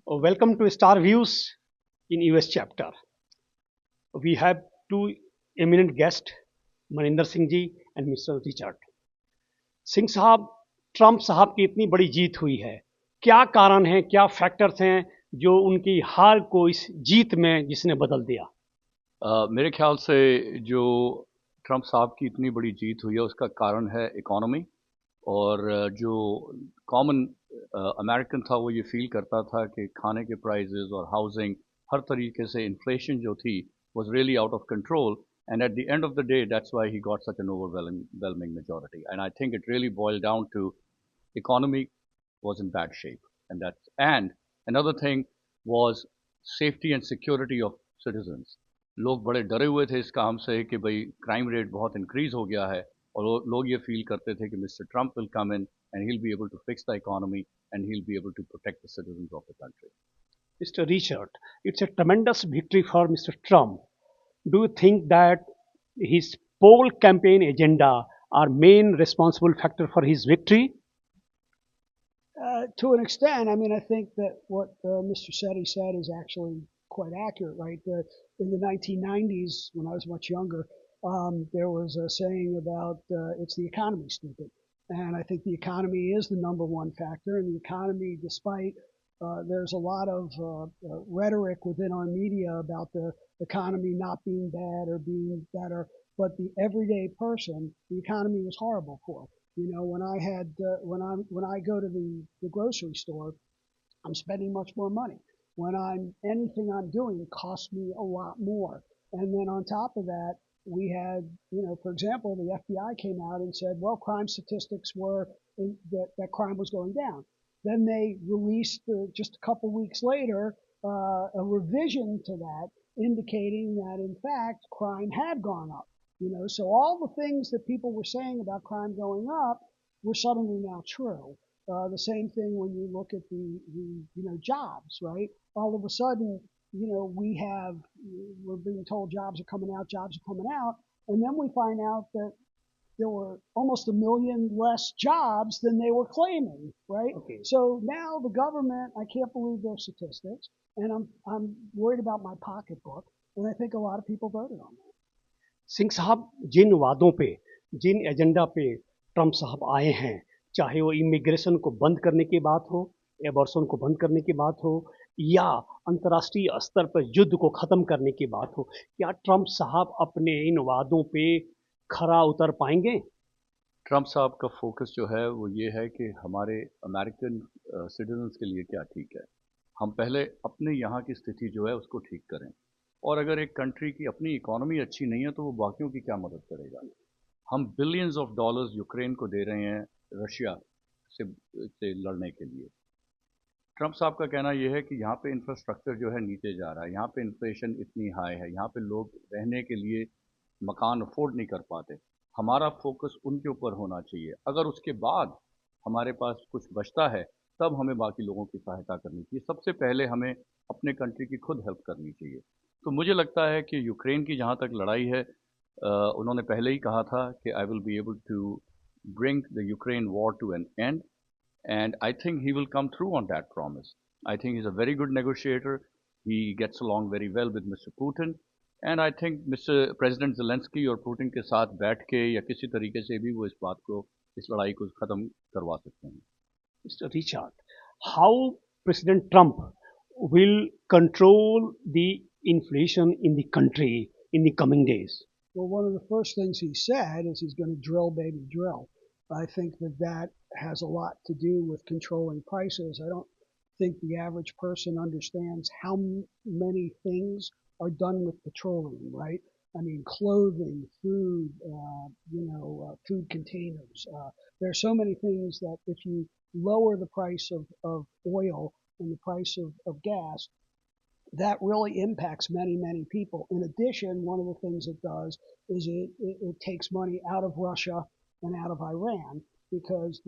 Welcome to Starviews in US chapter. We have two eminent guests, Maninder Singh ji and Mr. Rechard. Singh साहब, Trump साहब की इतनी बड़ी जीत हुई है, क्या कारण है, क्या फैक्टर्स हैं जो उनकी हार को इस जीत में जिसने बदल दिया? मेरे ख्याल से जो ट्रम्प साहब की इतनी बड़ी जीत हुई है उसका कारण है इकोनॉमी। और जो कॉमन अमेरिकन था वो ये फील करता था कि खाने के प्राइजेस और हाउसिंग हर तरीके से इन्फ्लेशन जो थी was really out of control, and at the end of the day that's why he got such an overwhelming majority. And I think it really boiled down to economy was in bad shape, and another thing was safety and security of citizens. लोग बड़े डरे हुए थे इस काम से कि भाई क्राइम रेट बहुत इंक्रीज हो गया है, और लोग ये फील करते थे कि mister Trump will come in and he'll be able to fix the economy and he'll be able to protect the citizens of the country. Mr. Richard, it's a tremendous victory for Mr. Trump. Do you think that his poll campaign agenda are main responsible factor for his victory? To an extent, I mean, I think that what Mr. Setti said is actually quite accurate, right? In the 1990s, when I was much younger, there was a saying about it's the economy, stupid. And I think the economy is the number one factor. And the economy, despite there's a lot of rhetoric within our media about the economy not being bad or being better, but the everyday person, the economy was horrible for. You know, when I go to the grocery store, I'm spending much more money. When anything I'm doing costs me a lot more. And then on top of that, we had, for example, the FBI came out and said, well, crime statistics were that crime was going down. Then they released just a couple weeks later a revision to that, indicating that in fact crime had gone up. So all the things that people were saying about crime going up were suddenly now true. The same thing when you look at the jobs, right? All of a sudden, we're being told jobs are coming out, and then we find out that there were almost 1 million less jobs than they were claiming, right? Okay. So now the government, I can't believe their statistics, and I'm worried about my pocketbook, and I think a lot of people voted on that. Singh साहब, जिन वादों पे, जिन agenda पे Trump साहब आए हैं, चाहे वो immigration को बंद करने की बात हो, एबॉर्शन को बंद करने की बात हो, या अंतर्राष्ट्रीय स्तर पर युद्ध को खत्म करने की बात हो, क्या ट्रम्प साहब अपने इन वादों पे खरा उतर पाएंगे? ट्रम्प साहब का फोकस जो है वो ये है कि हमारे अमेरिकन सिटीजन्स के लिए क्या ठीक है। हम पहले अपने यहाँ की स्थिति जो है उसको ठीक करें, और अगर एक कंट्री की अपनी इकोनॉमी अच्छी नहीं है तो वो बाकियों की क्या मदद करेगा। हम बिलियंस ऑफ डॉलर्स यूक्रेन को दे रहे हैं रशिया से लड़ने के लिए। ट्रम्प साहब का कहना यह है कि यहाँ पे इंफ्रास्ट्रक्चर जो है नीचे जा रहा है, यहाँ पे इन्फ्लेशन इतनी हाई है, यहाँ पे लोग रहने के लिए मकान अफोर्ड नहीं कर पाते। हमारा फोकस उनके ऊपर होना चाहिए। अगर उसके बाद हमारे पास कुछ बचता है तब हमें बाकी लोगों की सहायता करनी चाहिए। सबसे पहले हमें अपने कंट्री की खुद हेल्प करनी चाहिए। तो मुझे लगता है कि यूक्रेन की जहाँ तक लड़ाई है, उन्होंने पहले ही कहा था कि I will be able to bring the Ukraine war to an end, and I think he will come through on that promise. I think he's a very good negotiator. He gets along very well with Mr. Putin, and I think Mr. President Zelensky और Putin के साथ बैठ के या किसी तरीके से भी वो इस बात को, इस लड़ाई को खत्म करवा सकते हैं। Mr. Richard, how President Trump will control the inflation in the country in the coming days? Well, one of the first things he said is he's going to drill, baby, drill. I think that has a lot to do with controlling prices. I don't think the average person understands how many things are done with petroleum, right? I mean, clothing, food, food containers. There are so many things that if you lower the price of oil and the price of gas, that really impacts many, many people. In addition, one of the things it does is it takes money out of Russia and out of Iran, because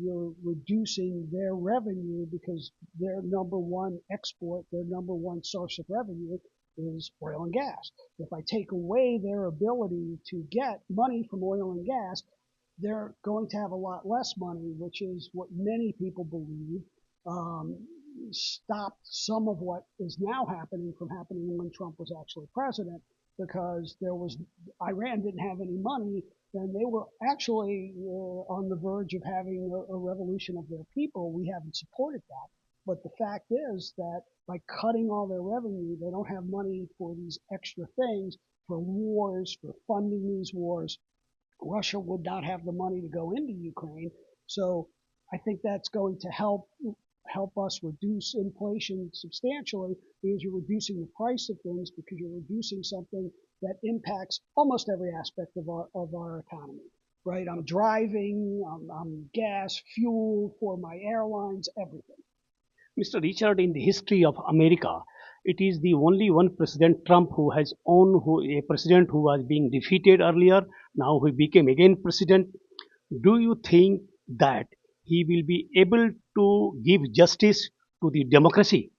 you're reducing their revenue, because their number one export, their number one source of revenue is oil and gas. If I take away their ability to get money from oil and gas, they're going to have a lot less money, which is what many people believe stopped some of what is now happening from happening when Trump was actually president, because there was Iran didn't have any money, and they were actually on the verge of having a revolution of their people. We haven't supported that. But the fact is that by cutting all their revenue, they don't have money for these extra things, for wars, for funding these wars. Russia would not have the money to go into Ukraine. So I think that's going to help us reduce inflation substantially, because you're reducing the price of things, because you're reducing something that impacts almost every aspect of our economy. Right? I'm driving, I'm gas, fuel for my airlines, everything. Mr. Richard, in the history of America, it is the only one President Trump who has a president who was being defeated earlier. Now he became again president. Do you think that he will be able to give justice to the democracy?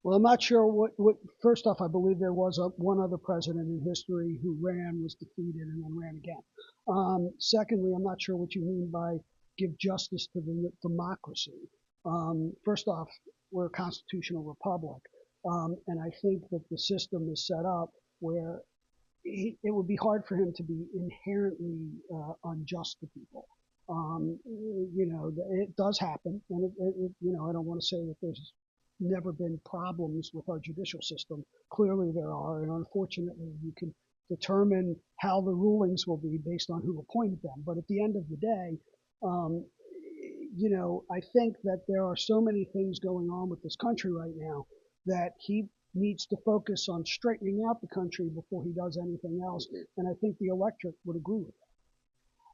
Well, I'm not sure first off, I believe there was one other president in history who ran, was defeated, and then ran again. Secondly, I'm not sure what you mean by give justice to the democracy. First off, we're a constitutional republic, and I think that the system is set up where it would be hard for him to be inherently unjust to people. It does happen, and I don't want to say that there's never been problems with our judicial system. Clearly there are, and unfortunately you can determine how the rulings will be based on who appointed them. But at the end of the day, I think that there are so many things going on with this country right now that he needs to focus on straightening out the country before he does anything else. And I think the electorate would agree with that.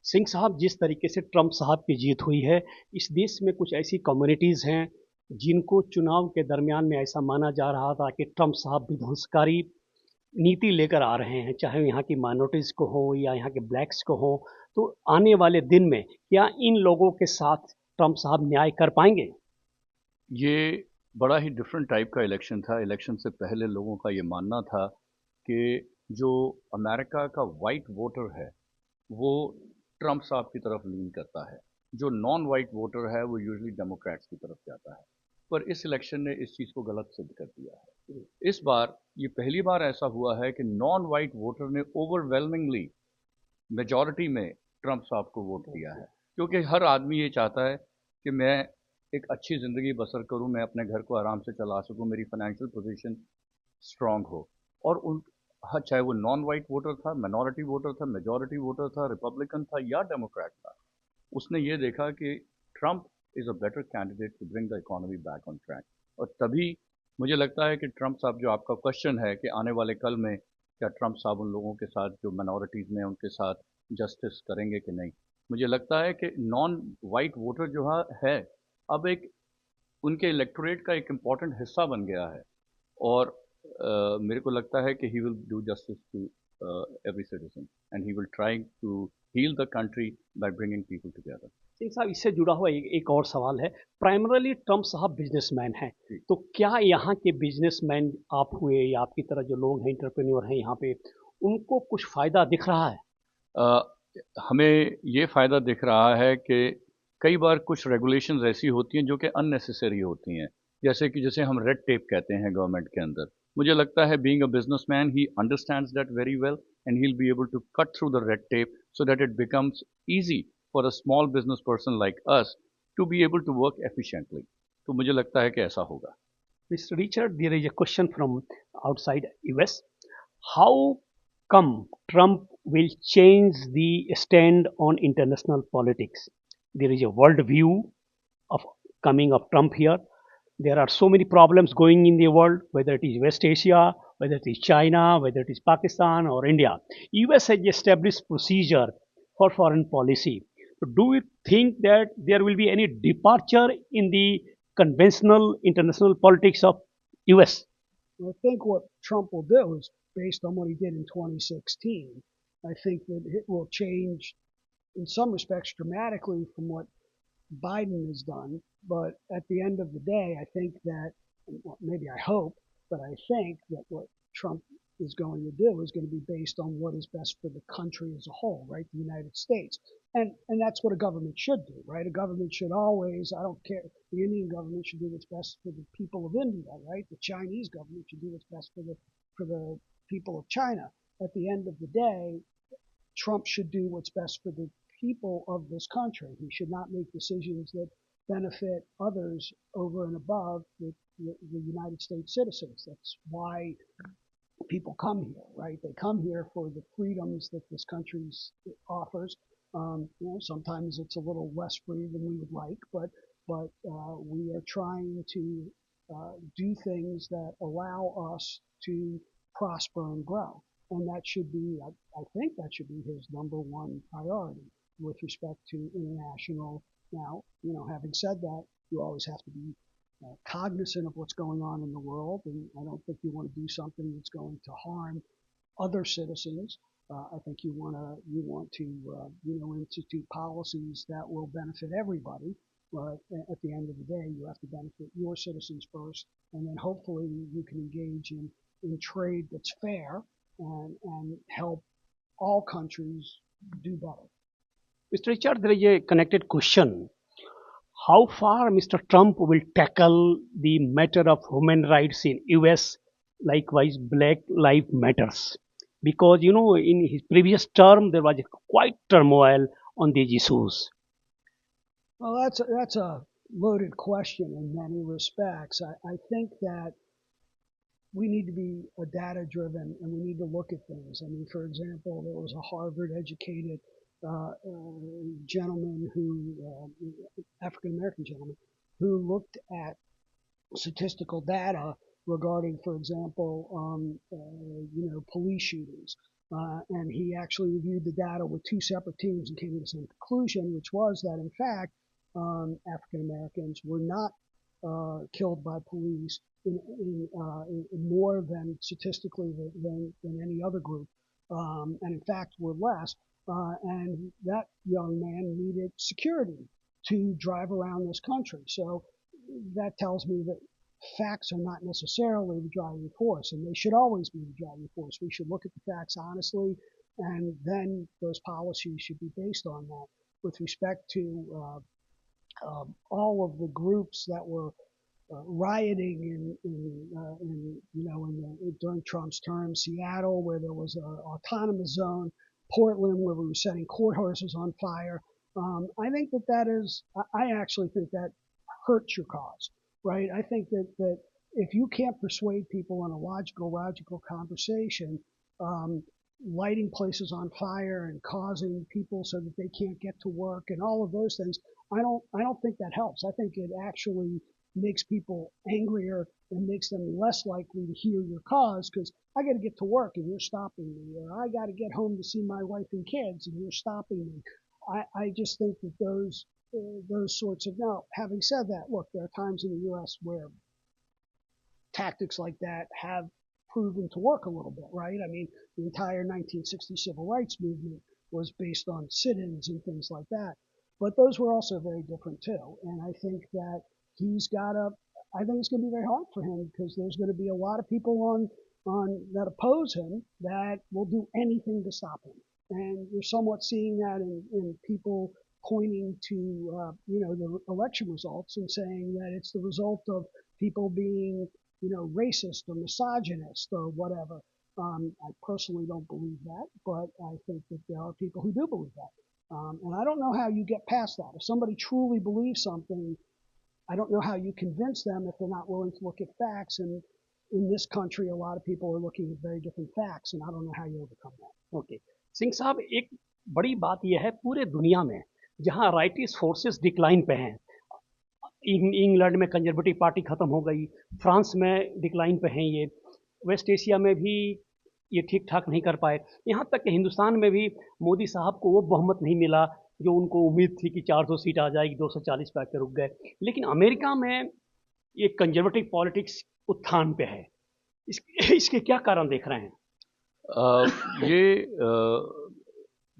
Singh साहब, जिस तरीके से Trump साहब की जीत हुई है, इस देश में कुछ ऐसी कम्युनिटीज़ हैं जिनको चुनाव के दरमियान में ऐसा माना जा रहा था कि ट्रंप साहब विध्वंसकारी नीति लेकर आ रहे हैं, चाहे यहाँ की माइनॉरिटीज़ को हो या यहाँ के ब्लैक्स को हो। तो आने वाले दिन में क्या इन लोगों के साथ ट्रंप साहब न्याय कर पाएंगे? ये बड़ा ही डिफरेंट टाइप का इलेक्शन था। इलेक्शन से पहले लोगों का ये मानना था कि जो अमेरिका का वाइट वोटर है वो ट्रंप साहब की तरफ लीन करता है, जो नॉन वाइट वोटर है वो यूजुअली डेमोक्रेट्स की तरफ जाता है। पर इस इलेक्शन ने इस चीज़ को गलत सिद्ध कर दिया है। इस बार ये पहली बार ऐसा हुआ है कि नॉन वाइट वोटर ने ओवरवेलमिंगली मेजॉरिटी में ट्रंप साहब को वोट दिया है, क्योंकि हर आदमी ये चाहता है कि मैं एक अच्छी ज़िंदगी बसर करूं, मैं अपने घर को आराम से चला सकूं, मेरी फाइनेंशियल पोजीशन स्ट्रांग हो। और चाहे वो नॉन वाइट वोटर था, माइनॉरिटी वोटर था, मेजॉरिटी वोटर था, रिपब्लिकन था या डेमोक्रेट था, उसने ये देखा कि Trump is a better candidate to bring the economy back on track. और तभी मुझे लगता है कि ट्रंप साहब, जो आपका क्वेश्चन है कि आने वाले कल में क्या ट्रंप साहब उन लोगों के साथ जो माइनॉरिटीज़ में उनके साथ जस्टिस करेंगे कि नहीं, मुझे लगता है कि नॉन वाइट वोटर जो है अब एक उनके इलेक्टोरेट का एक इम्पॉर्टेंट हिस्सा बन गया है। और मेरे को लगता है कि he will do justice to every citizen and he will try to heal the country by bringing people together. Singh साहब, इससे जुड़ा हुआ एक और सवाल है। प्राइमरली ट्रंप साहब बिजनेसमैन हैं, तो क्या यहाँ के बिजनेसमैन आप हुए या आपकी तरह जो लोग हैं, एंटरप्रेन्योर हैं यहाँ पे, उनको कुछ फ़ायदा दिख रहा है? हमें ये फ़ायदा दिख रहा है कि कई बार कुछ रेगुलेशंस ऐसी होती हैं जो कि अननेसेसरी होती हैं, जैसे हम रेड टेप कहते हैं गवर्नमेंट के अंदर। मुझे लगता है being a businessman he understands that very well and he will be able to cut through the red tape so that it becomes easy for a small business person like us to be able to work efficiently. तो मुझे लगता है कि ऐसा होगा। Mr. Richard, there is a question from outside US. How come Trump will change the stand on international politics? There is a world view of coming of Trump here. There are so many problems going in the world, whether it is West Asia, whether it is China, whether it is Pakistan or India. US has established procedure for foreign policy. So do you think that there will be any departure in the conventional international politics of US? I think what Trump will do is based on what he did in 2016. I think that it will change in some respects dramatically from what Biden has done. But at the end of the day, I think that, well, maybe I hope, but I think that what Trump is going to do is going to be based on what is best for the country as a whole, right? The United States. And that's what a government should do, right? A government should always, I don't care, the Indian government should do what's best for the people of India, right? The Chinese government should do what's best for the people of China. At the end of the day, Trump should do what's best for the people of this country. He should not make decisions that benefit others over and above the United States citizens. That's why people come here, right? They come here for the freedoms that this country offers. Sometimes it's a little less free than we would like, but we are trying to do things that allow us to prosper and grow. And that should be, I think that should be his number one priority with respect to international. Now, having said that, you always have to be cognizant of what's going on in the world, and I don't think you want to do something that's going to harm other citizens. I think you want to institute policies that will benefit everybody. But at the end of the day, you have to benefit your citizens first, and then hopefully you can engage in trade that's fair and help all countries do better. Mr. Richard, there is a connected question. How far Mr. Trump will tackle the matter of human rights in US, likewise Black Lives Matters? Because, in his previous term, there was quite turmoil on these issues. Well, that's a loaded question in many respects. I think that we need to be data driven and we need to look at things. I mean, for example, there was a Harvard educated gentleman African American gentleman, who looked at statistical data regarding, for example, police shootings. And he actually reviewed the data with two separate teams and came to the same conclusion, which was that in fact, African Americans were not killed by police in more than statistically than any other group, and in fact were less. And that young man needed security to drive around this country. So that tells me that facts are not necessarily the driving force, and they should always be the driving force. We should look at the facts honestly, and then those policies should be based on that. With respect to all of the groups that were rioting during Trump's term, Seattle, where there was an autonomous zone, Portland, where we were setting courthouses on fire. I actually think that hurts your cause, right? I think that if you can't persuade people in a logical conversation, lighting places on fire and causing people so that they can't get to work and all of those things, I don't think that helps. I think it actually makes people angrier and makes them less likely to hear your cause, because I got to get to work and you're stopping me, or I got to get home to see my wife and kids and you're stopping me. I just think that those sorts of, now, having said that, look, there are times in the U.S. where tactics like that have proven to work a little bit, right? I mean, the entire 1960 civil rights movement was based on sit-ins and things like that. But those were also very different too. And I think that I think it's going to be very hard for him, because there's going to be a lot of people on that oppose him that will do anything to stop him. And you're somewhat seeing that in people pointing to the election results and saying that it's the result of people being racist or misogynist or whatever. I personally don't believe that, but I think that there are people who do believe that. And I don't know how you get past that. If somebody truly believes something, I don't know how you convince them if they're not willing to look at facts. And in this country, a lot of people are looking at very different facts, and I don't know how you overcome that. Okay Singh साहब, एक बड़ी बात यह है पूरे दुनिया में जहां राइटिस्ट फोर्सेस डिक्लाइन पे हैं, इंग्लैंड में कंजर्वेटिव पार्टी खत्म हो गई, फ्रांस में डिक्लाइन पे हैं, ये वेस्ट एशिया में भी ये ठीक ठाक नहीं कर पाए, यहाँ तक कि हिंदुस्तान में भी मोदी साहब को वो बहुमत नहीं मिला जो उनको उम्मीद थी कि 400 सीट आ जाएगी, 240 पे आके रुक गए। लेकिन अमेरिका में ये कंजर्वेटिव पॉलिटिक्स उत्थान पे है, इसके क्या कारण देख रहे हैं?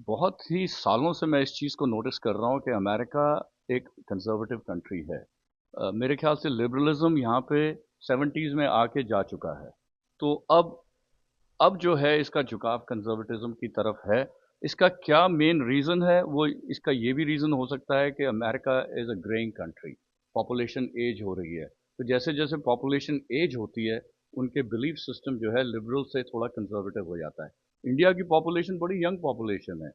बहुत ही सालों से मैं इस चीज़ को नोटिस कर रहा हूँ कि अमेरिका एक कंजर्वेटिव कंट्री है। मेरे ख्याल से लिबरलिज्म यहाँ पे 70s में आके जा चुका है। तो अब अब जो है इसका झुकाव कंजर्वेटिज्म की तरफ है। इसका क्या मेन रीज़न है, वो इसका ये भी रीज़न हो सकता है कि America is a greying country, population age हो रही है। तो जैसे जैसे पॉपुलेशन एज होती है, उनके बिलीफ सिस्टम जो है लिबरल से थोड़ा कंजर्वेटिव हो जाता है। इंडिया की पॉपुलेशन बड़ी यंग पॉपुलेशन है,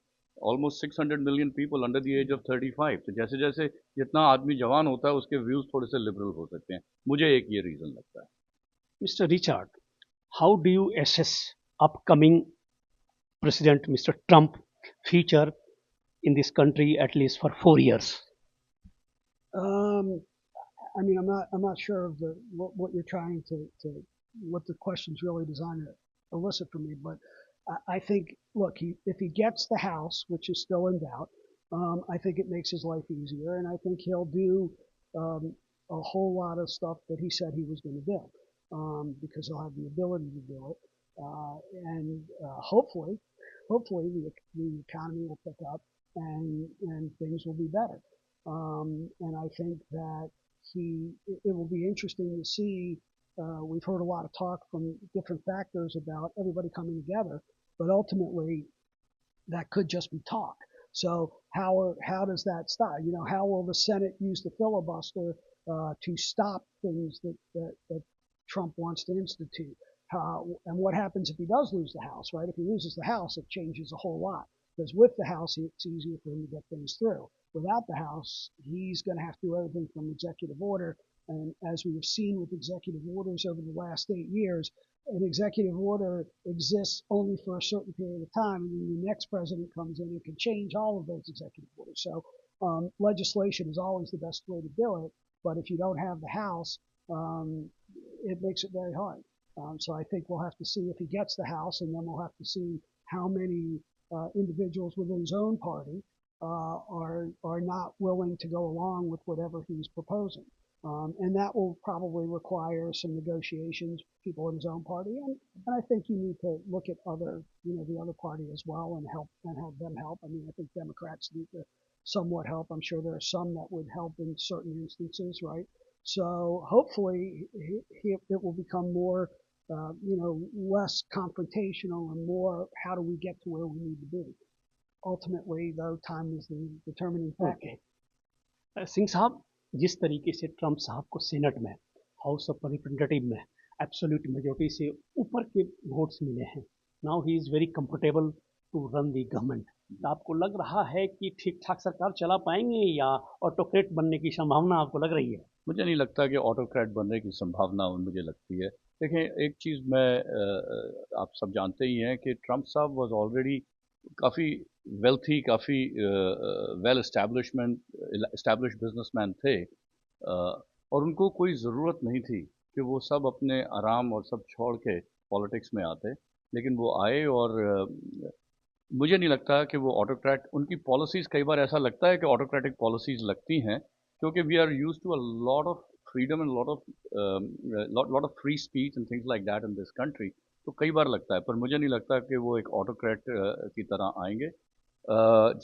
almost 600 million people under the age of 35। तो जैसे जैसे जितना आदमी जवान होता है उसके व्यूज़ थोड़े से लिबरल हो सकते हैं। मुझे एक ये रीज़न लगता है। Mr. Richard, how do you assess upcoming President Mr. Trump future in this country at least for 4 years? Um, I mean, I'm not sure of what you're trying to what the question's really designed to elicit from me, but I think, look, if he gets the House, which is still in doubt, I think it makes his life easier, and I think he'll do a whole lot of stuff that he said he was going to do, because he'll have the ability to do it, and hopefully the economy will pick up and things will be better. And I think that it will be interesting to see. We've heard a lot of talk from different factors about everybody coming together, but ultimately that could just be talk. So how does that stop? How will the Senate use the filibuster to stop things that Trump wants to institute? And what happens if he does lose the House, right? If he loses the House, it changes a whole lot. Because with the House, it's easier for him to get things through. Without the House, he's going to have to do everything from executive order. And as we have seen with executive orders over the last 8 years, an executive order exists only for a certain period of time, and then the next president comes in and can change all of those executive orders. So legislation is always the best way to do it, but if you don't have the House, it makes it very hard. So I think we'll have to see if he gets the House, and then we'll have to see how many individuals within his own party are not willing to go along with whatever he's proposing. And that will probably require some negotiations with people in his own party. And I think you need to look at the other party as well and have them help. I mean, I think Democrats need to somewhat help. I'm sure there are some that would help in certain instances, right? So hopefully it will become more, less confrontational and more how do we get to where we need to be. Ultimately, though, time is the determining factor. Okay. Singh साहब, जिस तरीके से Trump साहब को senate में, house of representative में absolute majority से ऊपर के वोट्स मिले हैं, now he is very comfortable to run the government. तो आपको लग रहा है कि ठीक ठाक सरकार चला पाएंगे या ऑटोक्रेट बनने की संभावना आपको लग रही है? मुझे नहीं लगता कि ऑटोक्रेट बनने की संभावना मुझे लगती है। देखें, एक चीज़ मैं आप सब जानते ही हैं कि ट्रम्प साहब वाज ऑलरेडी काफ़ी वेल्थी, काफ़ी वेल एस्टैब्लिश्ड बिजनेसमैन थे, और उनको कोई ज़रूरत नहीं थी कि वो सब अपने आराम और सब छोड़ के पॉलिटिक्स में आते। लेकिन वो आए, और मुझे नहीं लगता कि वो ऑटोक्रेट, उनकी पॉलिसीज़ कई बार ऐसा लगता है कि ऑटोक्रेटिक पॉलिसीज़ लगती हैं, क्योंकि we are used to a lot of freedom and lot of free speech and things like that in this country. तो कई बार लगता है, पर मुझे नहीं लगता कि वो एक ऑटोक्रेट की तरह आएंगे।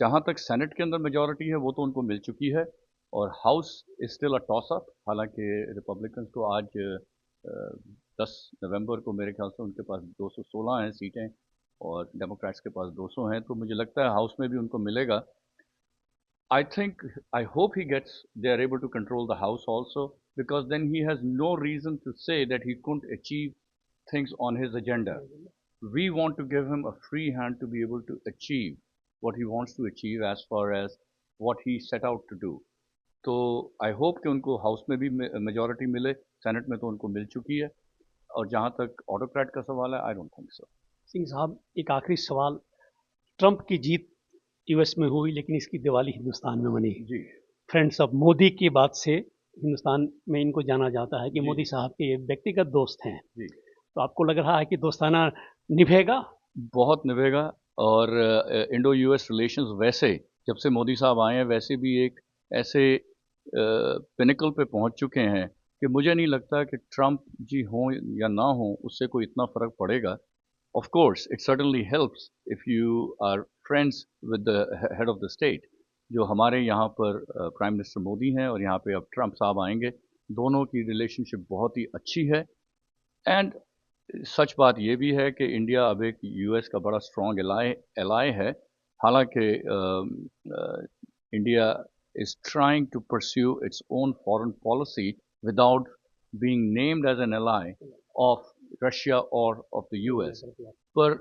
जहाँ तक सेनेट के अंदर मेजॉरिटी है वो तो उनको मिल चुकी है, और house is still a toss up. हालांकि रिपब्लिकन्स को आज 10 नवंबर को मेरे ख्याल से उनके पास 216 हैं सीटें, और डेमोक्रेट्स के पास 200 हैं, तो मुझे लगता है हाउस में भी उनको मिलेगा। I hope they are able to control the house also, because then he has no reason to say that he couldn't achieve things on his agenda. We want to give him a free hand to be able to achieve what he wants to achieve as far as what he set out to do. तो I hope कि उनको house में भी majority मिले, senate में तो उनको मिल चुकी है, और जहाँ तक ऑटोक्रेट का सवाल है, I don't think so. Singh साहब, एक आखिरी सवाल, ट्रंप की जीत यूएस में हुई, लेकिन इसकी दिवाली हिंदुस्तान में मनी जी। फ्रेंड्स ऑफ मोदी की बात से हिंदुस्तान में इनको जाना जाता है कि मोदी साहब के व्यक्तिगत दोस्त हैं जी। तो आपको लग रहा है कि दोस्ताना निभेगा? बहुत निभेगा, और इंडो यूएस रिलेशंस वैसे जब से मोदी साहब आए हैं वैसे भी एक ऐसे पिनिकल पे पहुंच चुके हैं कि मुझे नहीं लगता कि ट्रंप जी हों या ना हों उससे कोई इतना फ़र्क पड़ेगा। Of course, it certainly helps if you are friends with the head of the state. जो हमारे यहाँ पर प्राइम मिनिस्टर मोदी हैं और यहाँ पे अब ट्रंप साहब आएंगे, दोनों की रिलेशनशिप बहुत ही अच्छी है, एंड सच बात ये भी है कि इंडिया अब एक यूएस का बड़ा स्ट्रॉन्ग एलाय है। हालांकि India is trying to pursue its own foreign policy without being named as an ally of Russia or of the US. पर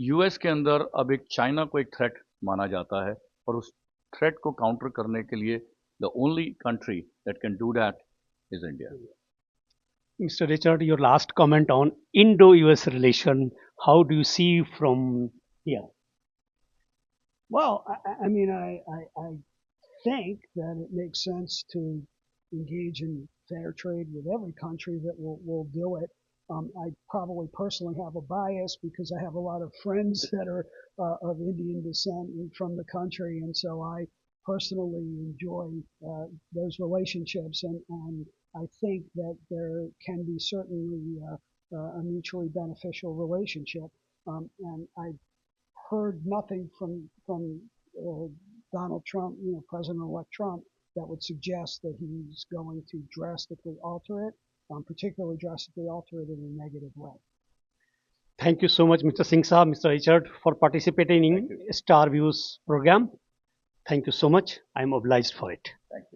यूएस के अंदर अब एक चाइना को एक थ्रेट माना जाता है और उस थ्रेट को काउंटर करने के लिए the only country that can do that is India. Mr. Richard, your last comment on Indo-US relation. How do you see from here? Well, I mean, I think that it makes sense to engage in fair trade with every country that will do it. I probably personally have a bias because I have a lot of friends that are of Indian descent from the country, and so I personally enjoy those relationships, and I think that there can be certainly a mutually beneficial relationship. And I heard nothing from Donald Trump, President-elect Trump, that would suggest that he's going to drastically alter it, particularly drastically alter it in a negative way. Thank you so much, Mr. Singh Saab, Mr. Richard, for participating in Starviews program. Thank you so much. I am obliged for it. Thank you.